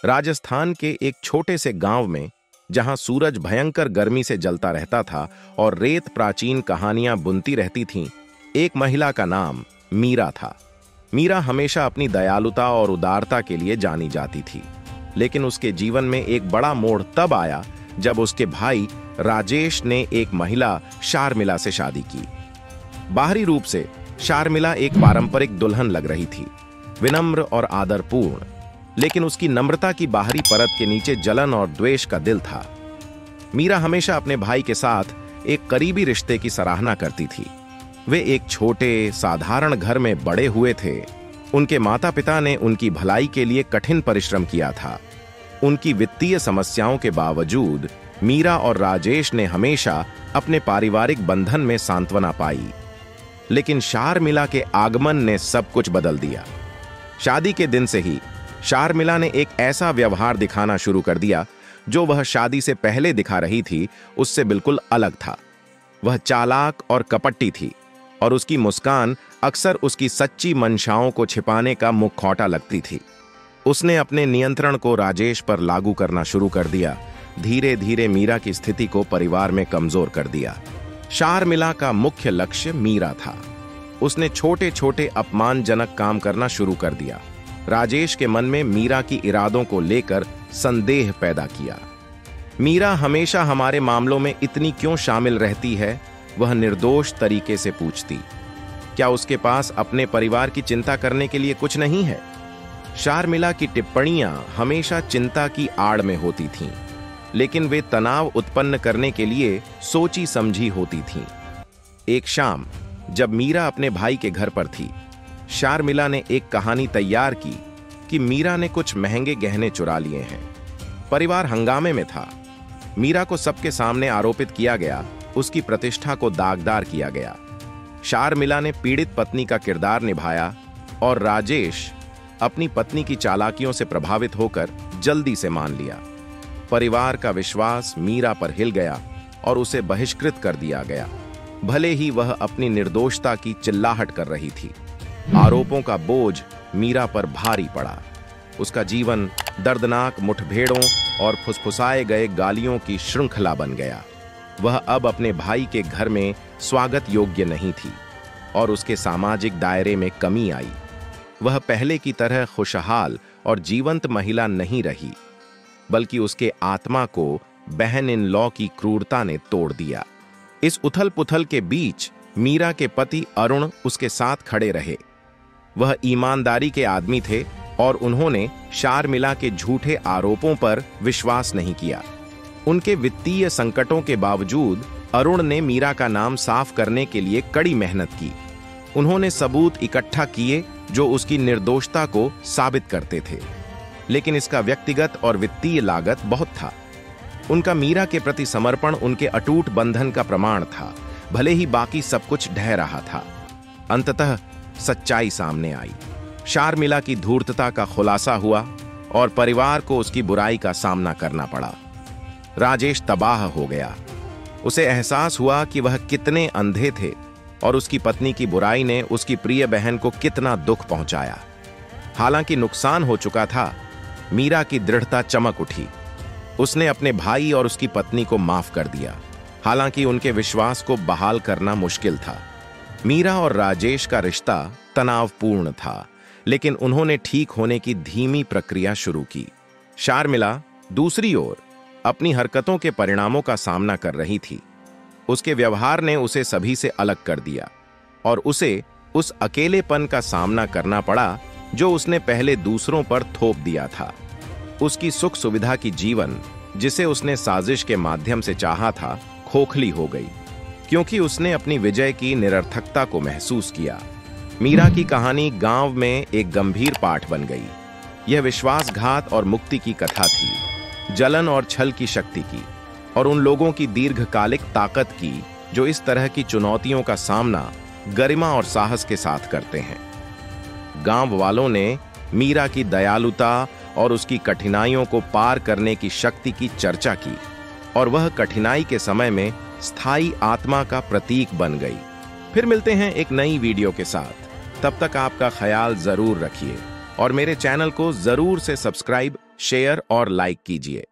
राजस्थान के एक छोटे से गांव में, जहां सूरज भयंकर गर्मी से जलता रहता था और रेत प्राचीन कहानियां बुनती रहती थीं, एक महिला का नाम मीरा था। मीरा हमेशा अपनी दयालुता और उदारता के लिए जानी जाती थी, लेकिन उसके जीवन में एक बड़ा मोड़ तब आया जब उसके भाई राजेश ने एक महिला शारमिला से शादी की। बाहरी रूप से शारमिला एक पारंपरिक दुल्हन लग रही थी, विनम्र और आदरपूर्ण, लेकिन उसकी नम्रता की बाहरी परत के नीचे जलन और द्वेष का दिल था। मीरा हमेशा अपने भाई के साथ एक करीबी रिश्ते की सराहना करती थी। वे एक छोटे साधारण घर में बड़े हुए थे। उनके माता पिता ने उनकी भलाई के लिए कठिन परिश्रम किया था। उनकी वित्तीय समस्याओं के बावजूद मीरा और राजेश ने हमेशा अपने पारिवारिक बंधन में सांत्वना पाई। लेकिन शारमिला के आगमन ने सब कुछ बदल दिया। शादी के दिन से ही शारमिला ने एक ऐसा व्यवहार दिखाना शुरू कर दिया जो वह शादी से पहले दिखा रही थी, उससे बिल्कुल अलग था। वह चालाक और कपटी थी और उसकी मुस्कान अक्सर उसकी सच्ची मंशाओं को छिपाने का मुखौटा लगती थी। उसने अपने नियंत्रण को राजेश पर लागू करना शुरू कर दिया। धीरे धीरे मीरा की स्थिति को परिवार में कमजोर कर दिया। शारमिला का मुख्य लक्ष्य मीरा था। उसने छोटे छोटे अपमानजनक काम करना शुरू कर दिया। राजेश के मन में मीरा की इरादों को लेकर संदेह पैदा किया। मीरा हमेशा हमारे मामलों में इतनी क्यों शामिल रहती है, वह निर्दोष तरीके से पूछती। क्या उसके पास अपने परिवार की चिंता करने के लिए कुछ नहीं है? शारमिला की टिप्पणियां हमेशा चिंता की आड़ में होती थीं, लेकिन वे तनाव उत्पन्न करने के लिए सोची समझी होती थीं। एक शाम जब मीरा अपने भाई के घर पर थी, शारमिला ने एक कहानी तैयार की कि मीरा ने कुछ महंगे गहने चुरा लिए हैं। परिवार हंगामे में था। मीरा को सबके सामने आरोपित किया गया, उसकी प्रतिष्ठा को दागदार किया गया। शारमिला ने पीड़ित पत्नी का किरदार निभाया और राजेश अपनी पत्नी की चालाकियों से प्रभावित होकर जल्दी से मान लिया। परिवार का विश्वास मीरा पर हिल गया और उसे बहिष्कृत कर दिया गया, भले ही वह अपनी निर्दोषता की चिल्लाहट कर रही थी। आरोपों का बोझ मीरा पर भारी पड़ा। उसका जीवन दर्दनाक मुठभेड़ों और फुसफुसाए गए गालियों की श्रृंखला बन गया। वह अब अपने भाई के घर में स्वागत योग्य नहीं थी और उसके सामाजिक दायरे में कमी आई। वह पहले की तरह खुशहाल और जीवंत महिला नहीं रही, बल्कि उसके आत्मा को बहन इन लॉ की क्रूरता ने तोड़ दिया। इस उथल पुथल के बीच मीरा के पति अरुण उसके साथ खड़े रहे। वह ईमानदारी के आदमी थे और उन्होंने शारमिला के झूठे आरोपों पर विश्वास नहीं किया। उनके वित्तीय संकटों के बावजूद अरुण ने मीरा का नाम साफ करने के लिए कड़ी मेहनत की। उन्होंने सबूत इकट्ठा किए जो उसकी निर्दोषता को साबित करते थे, लेकिन इसका व्यक्तिगत और वित्तीय लागत बहुत था। उनका मीरा के प्रति समर्पण उनके अटूट बंधन का प्रमाण था, भले ही बाकी सब कुछ ढह रहा था। अंततः सच्चाई सामने आई। शारमिला की धूर्तता का खुलासा हुआ और परिवार को उसकी बुराई का सामना करना पड़ा। राजेश तबाह हो गया। उसे एहसास हुआ कि वह कितने अंधे थे और उसकी पत्नी की बुराई ने उसकी प्रिय बहन को कितना दुख पहुंचाया। हालांकि नुकसान हो चुका था, मीरा की दृढ़ता चमक उठी। उसने अपने भाई और उसकी पत्नी को माफ कर दिया, हालांकि उनके विश्वास को बहाल करना मुश्किल था। मीरा और राजेश का रिश्ता तनावपूर्ण था, लेकिन उन्होंने ठीक होने की धीमी प्रक्रिया शुरू की। शारमिला दूसरी ओर अपनी हरकतों के परिणामों का सामना कर रही थी। उसके व्यवहार ने उसे सभी से अलग कर दिया और उसे उस अकेलेपन का सामना करना पड़ा जो उसने पहले दूसरों पर थोप दिया था। उसकी सुख सुविधा की जीवन, जिसे उसने साजिश के माध्यम से चाहा था, खोखली हो गई, क्योंकि उसने अपनी विजय की निरर्थकता को महसूस किया। मीरा की कहानी गांव में एक गंभीर पाठ बन गई। यह विश्वासघात और मुक्ति की कथा थी, जलन और छल की शक्ति की, और उन लोगों की दीर्घकालिक ताकत की जो इस तरह की चुनौतियों का सामना गरिमा और साहस के साथ करते हैं। गांव वालों ने मीरा की दयालुता और उसकी कठिनाइयों को पार करने की शक्ति की चर्चा की, और वह कठिनाई के समय में स्थायी आत्मा का प्रतीक बन गई। फिर मिलते हैं एक नई वीडियो के साथ। तब तक आपका ख्याल जरूर रखिए और मेरे चैनल को जरूर से सब्सक्राइब शेयर और लाइक कीजिए।